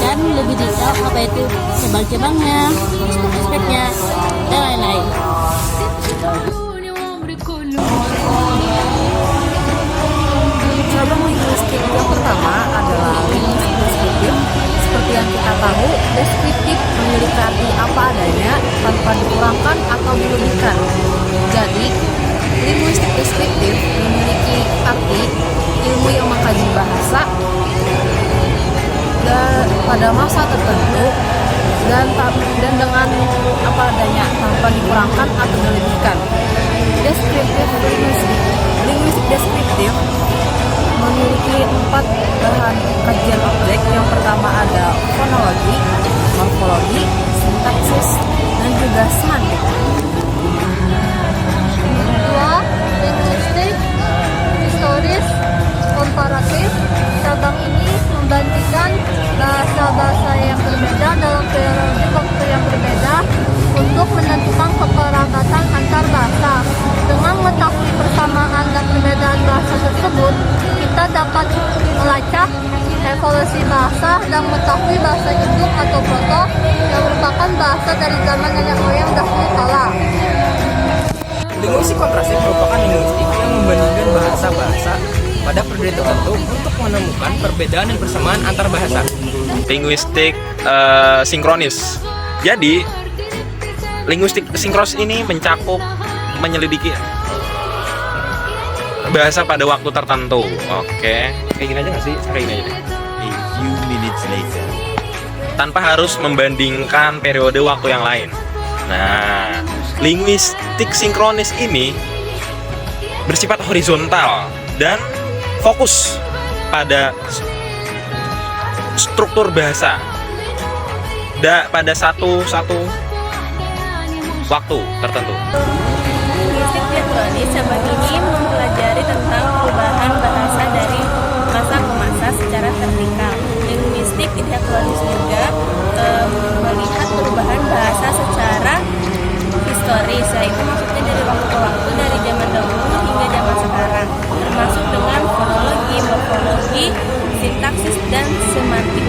menjelaskan lebih detail apa itu cabang-cabangnya, aspek-aspeknya, dan lain-lain. Cabang linguistik yang pertama adalah linguistik deskriptif. Seperti yang kita tahu, deskriptif memiliki arti apa adanya tanpa dikurangkan atau dilebihkan. Jadi, linguistik deskriptif memiliki arti ilmu yang mengkaji bahasa dan pada masa tertentu dan dengan apa adanya tanpa dikurangkan atau dilebihkan. Deskriptif linguistik deskriptif memiliki 4 bahan kajian objek. Yang pertama ada fonologi, morfologi, sintaksis, dan juga semantik. Kedua, linguistik historis komparatif. Cabang ini membandingkan bahasa-bahasa yang berbeda dalam periode waktu yang berbeda untuk menentukan kekerabatan antar bahasa. Dengan mengetahui persamaan dan perbedaan bahasa tersebut, kita dapat melacak evolusi bahasa dan mengetahui bahasa induk atau proto yang merupakan bahasa dari zaman nenek moyang dahulu kala. Linguistik kontrastif merupakan linguistik yang membandingkan bahasa-bahasa pada periode tertentu untuk menemukan perbedaan dan persamaan antar bahasa. Linguistik sinkronis. Jadi, linguistik sinkronis ini mencakup menyelidiki bahasa pada waktu tertentu. Oke, kayak gini aja nggak sih? Kayak gini aja deh. A few minutes later. Tanpa harus membandingkan periode waktu yang lain. Nah, linguistik sinkronis ini bersifat horizontal dan fokus pada struktur bahasa pada satu waktu tertentu. Linguistik sinkronis cabang ini mempelajari tentang perubahan bahasa dari masa ke masa secara vertikal. Linguistik diaktualis juga melihat perubahan bahasa secara historis, yaitu maksudnya dari waktu ke waktu, dari zaman dahulu hingga zaman sekarang, termasuk dengan fonologi, morfologi, sintaksis, dan semantik.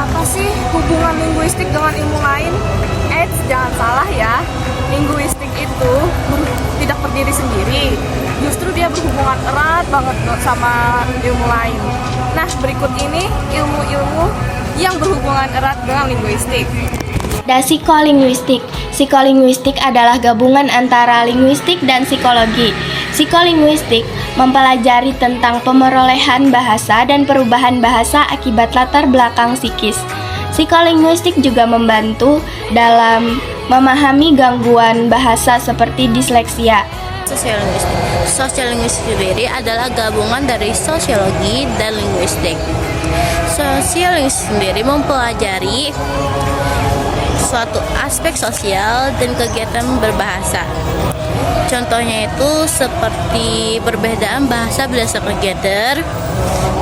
Apa sih hubungan linguistik dengan ilmu lain? Jangan salah ya, linguistik itu tidak berdiri sendiri. Justru dia berhubungan erat banget sama ilmu lain. Nah, berikut ini ilmu-ilmu yang berhubungan erat dengan linguistik. Ada psikolinguistik. Psikolinguistik adalah gabungan antara linguistik dan psikologi. Psikolinguistik mempelajari tentang pemerolehan bahasa dan perubahan bahasa akibat latar belakang psikis. Psikolinguistik juga membantu dalam memahami gangguan bahasa seperti disleksia. Sosiolinguistik. Sosiolinguistik sendiri adalah gabungan dari sosiologi dan linguistik. Sosiolinguistik sendiri mempelajari suatu aspek sosial dan kegiatan berbahasa. Contohnya itu seperti perbedaan bahasa berdasarkan gender,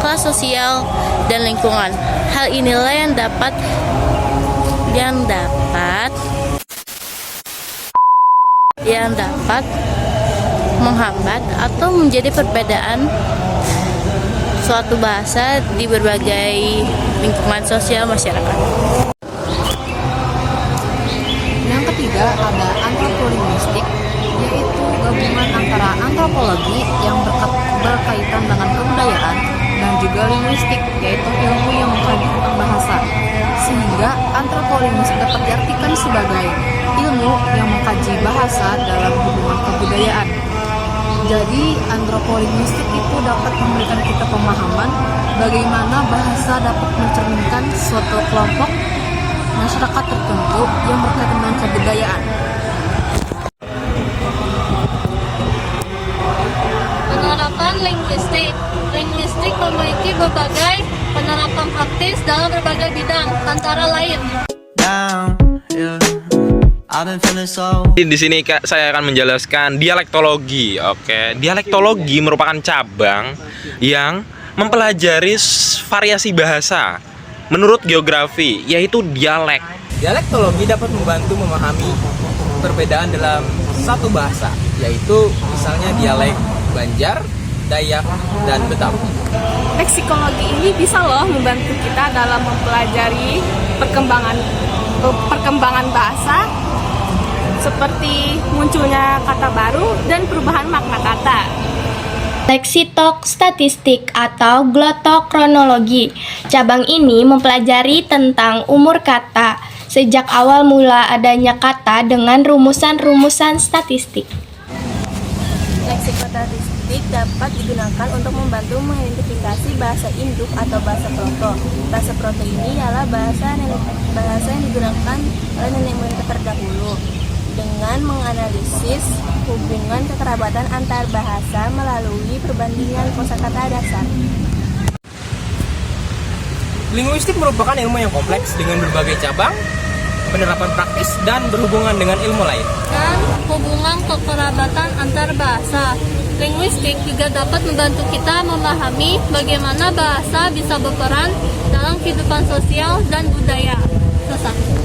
kelas sosial, dan lingkungan. Hal inilah yang dapat menghambat atau menjadi perbedaan suatu bahasa di berbagai lingkungan sosial masyarakat. Yang ketiga ada antropolinguistik, yaitu gabungan antara antropologi yang berkaitan dengan kebudayaan dan juga linguistik, yaitu ilmu yang mengkaji tentang bahasa. Sehingga antropolinguistik dapat diartikan sebagai ilmu yang mengkaji bahasa dalam hubungan kebudayaan. Jadi antropolinguistik itu dapat memberikan kita pemahaman bagaimana bahasa dapat mencerminkan suatu kelompok masyarakat tertentu yang berkaitan dengan kebudayaan. Penerapan linguistik. Linguistik memiliki berbagai penerapan praktis dalam berbagai bidang, antara lain Di sini saya akan menjelaskan dialektologi. Oke, dialektologi merupakan cabang yang mempelajari variasi bahasa menurut geografi, yaitu dialek. Dialektologi dapat membantu memahami perbedaan dalam satu bahasa, yaitu misalnya dialek Banjar Dayak, dan Betawi. Leksikologi ini bisa loh membantu kita dalam mempelajari perkembangan bahasa, seperti munculnya kata baru dan perubahan makna kata. Leksitok statistik atau glotokronologi. Cabang ini mempelajari tentang umur kata sejak awal mula adanya kata dengan rumusan-rumusan statistik. Leksikostatistik dapat digunakan untuk membantu mengidentifikasi bahasa induk atau bahasa proto. Bahasa proto ini ialah bahasa yang digunakan oleh nenek moyang kita terdahulu dengan menganalisis hubungan kekerabatan antar bahasa melalui perbandingan kosakata dasar. Linguistik merupakan ilmu yang kompleks dengan berbagai cabang, penerapan praktis, dan berhubungan dengan ilmu lain. Dan hubungan kekerabatan antar bahasa. Linguistik juga dapat membantu kita memahami bagaimana bahasa bisa berperan dalam kehidupan sosial dan budaya. Selesai.